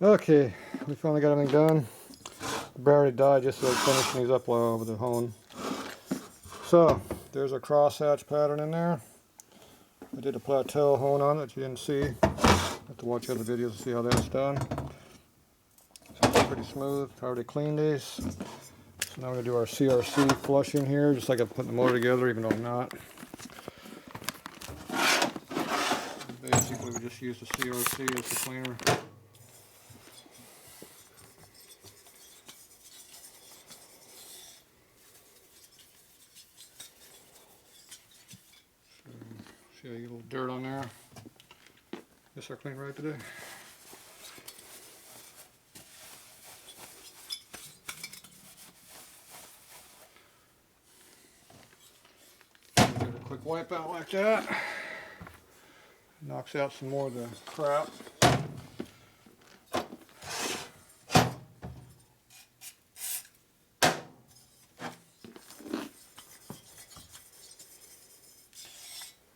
Okay, we finally got everything done. The bray already died just like finishing these up with the hone. So, there's a crosshatch pattern in there. I did a plateau hone on it that you didn't see. Have to watch other videos to see how that's done. So it's pretty smooth. I already cleaned these. So now we're going to do our CRC flushing here, just like I'm putting the motor together, even though I'm not. Basically, we just use the CRC as the cleaner. See how you get a little dirt on there. Guess I cleaned right today. Give it a quick wipe out like that. Knocks out some more of the crap.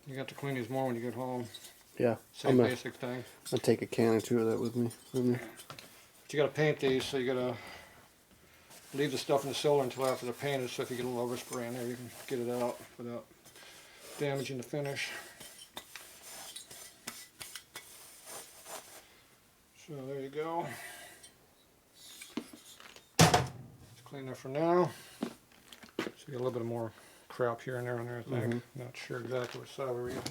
You got to clean these more when you get home. Yeah. Same basic thing. I'll take a can or two of that with me. But you got to paint these, so you got to leave the stuff in the cylinder until after they're painted, so if you get a little overspray in there, you can get it out without damaging the finish. So there you go. Let's clean that for now. So you got a little bit more crap here and there on there, I think. Not sure exactly which side we're using.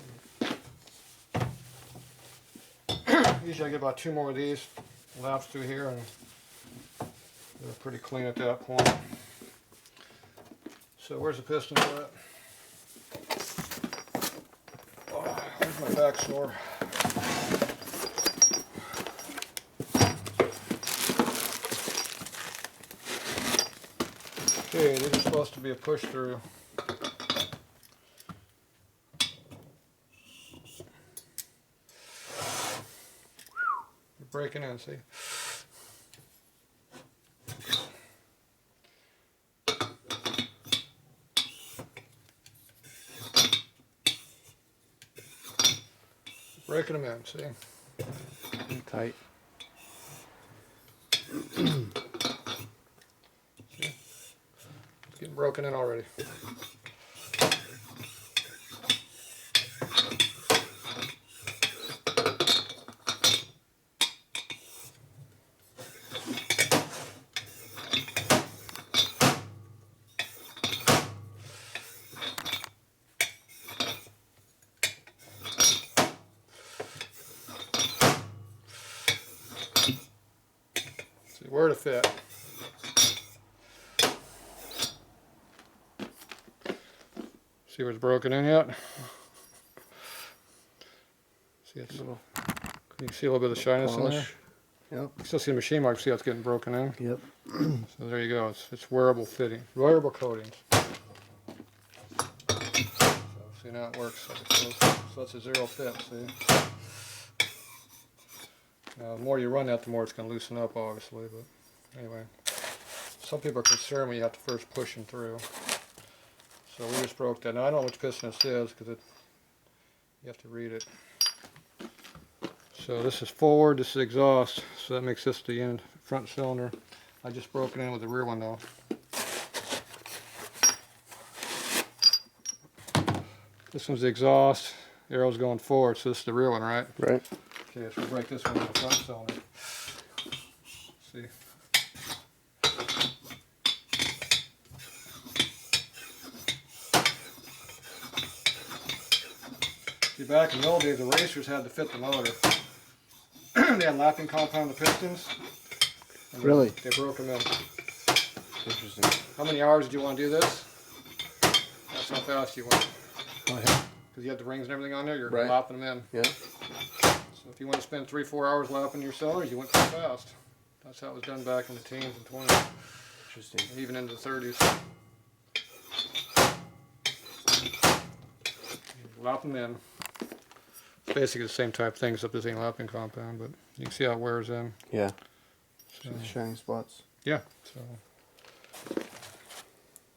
Usually I get about 2 more of these laps through here, and they're pretty clean at that point. So where's the piston at? Oh, where's my back sore? Okay, these are supposed to be a push through. You're breaking in, see? Breaking them in, see? Tight. See? It's getting broken in already. See where to fit. See where it's broken in yet? See, it's little. You can see a little bit of the shyness in there. Yep. You can still see the machine mark. See how it's getting broken in. Yep. So there you go. It's wearable fitting, wearable coatings. So see, now it works. So it's a zero fit. See. Now, the more you run that, the more it's going to loosen up, obviously. But anyway, some people are concerned when you have to first push them through. So we just broke that. Now I don't know which piston this is because you have to read it. So this is forward, this is exhaust. So that makes this the end front cylinder. I just broke it in with the rear one though. This one's the exhaust. Arrow's going forward, so this is the rear one, right? Right. Okay, so we'll break this one with the front cylinder. See. See, back in the old days, the racers had to fit the motor. They had lapping compound the pistons. Really? They broke them in. Interesting. How many hours do you want to do this? That's how fast you went. Oh, yeah. Because you had the rings and everything on there, you're Right. lapping them in. Yeah. So if you want to spend 3-4 hours lapping your cylinders, you went too fast. That's how it was done back in the teens and 20s. Interesting. And even into the 30s. Lap them in. It's basically the same type thing, except this ain't lapping compound, but you can see how it wears in. Yeah. So, The shining spots. yeah. So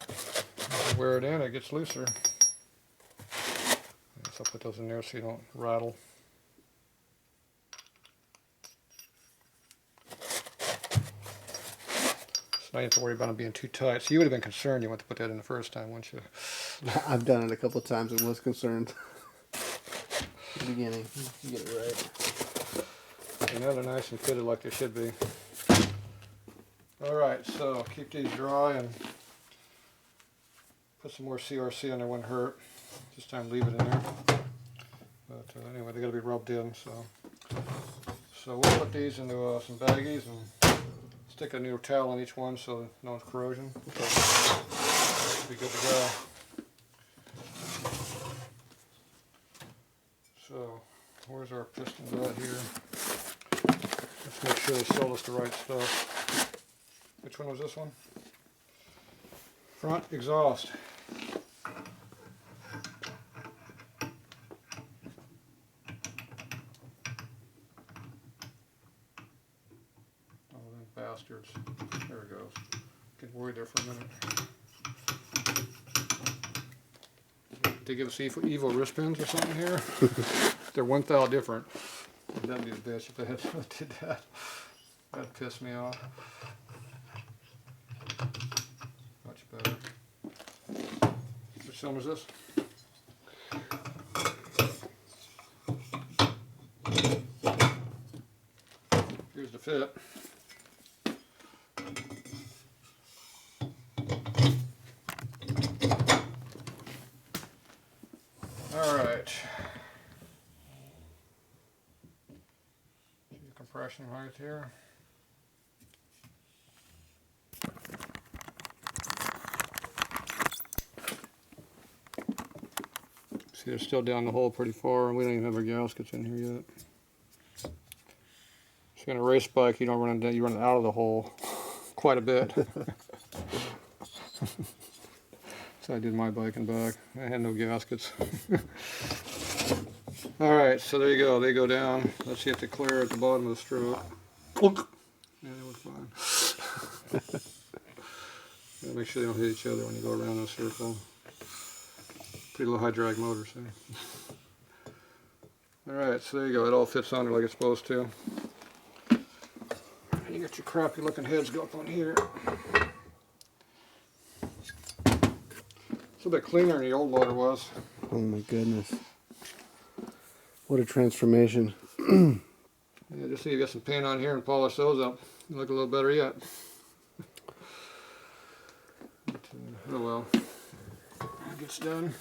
as you wear it in, it gets looser. So I'll put those in there so you don't rattle. So now you have to worry about them being too tight. So you would have been concerned you went to put that in the first time, wouldn't you? I've done it a couple of times and was concerned. In the beginning, you get it right. And now they're nice and fitted like they should be. Alright, so keep these dry and put some more CRC on there, wouldn't hurt. This time leave it in there. But anyway, they got to be rubbed in. So we'll put these into some baggies and stick a new towel on each one so no one's corrosion. So should be good to go. So where's our pistons at here? Let's make sure they sold us the right stuff. Which one was this one? Front exhaust. Oh, them bastards. There it goes. Get worried there for a minute. They give us evil wristbands or something here? They're one thou different. That'd be a bitch if they had did that. That'd piss me off. Much better. Which film is this? Here's the fit. Alright. Compression right here. See, they're still down the hole pretty far, and we don't even have our gaskets in here yet. So in a race bike, you don't run it, you run it out of the hole quite a bit. So I did my bike and back. I had no gaskets. Alright, so there you go. They go down. Let's see if they clear at the bottom of the stroke. Yeah, they were fine. Gotta make sure they don't hit each other when you go around in a circle. Pretty low high drag motor, see? Alright, so there you go. It all fits on there like it's supposed to. And you got your crappy looking heads go up on here. It's a bit cleaner than the old motor was. Oh my goodness. What a transformation. Yeah, just so you get some paint on here and polish those up. You look a little better yet. But, oh well. It gets done.